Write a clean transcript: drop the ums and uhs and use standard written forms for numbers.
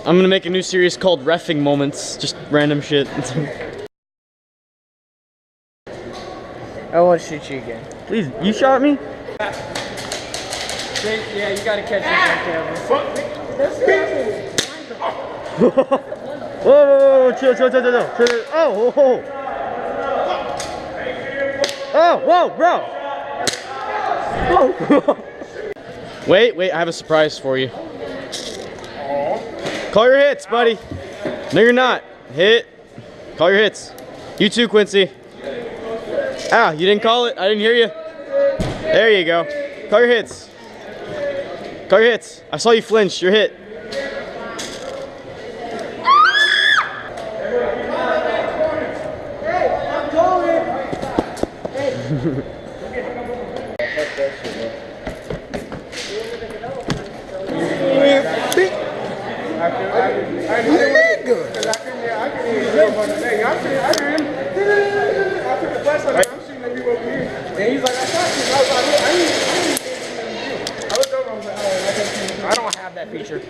I'm gonna make a new series called Reffing Moments. Just random shit. I won't shoot you again. Please, you shot me? Yeah, you gotta catch this on camera. Whoa, chill. Oh, whoa, bro. Wait, I have a surprise for you. Call your hits, buddy. No, you're not. Hit. Call your hits. You too, Quincy. Ah, you didn't call it. I didn't hear you. There you go. Call your hits. Call your hits. I saw you flinch. Your hit. I don't have that feature.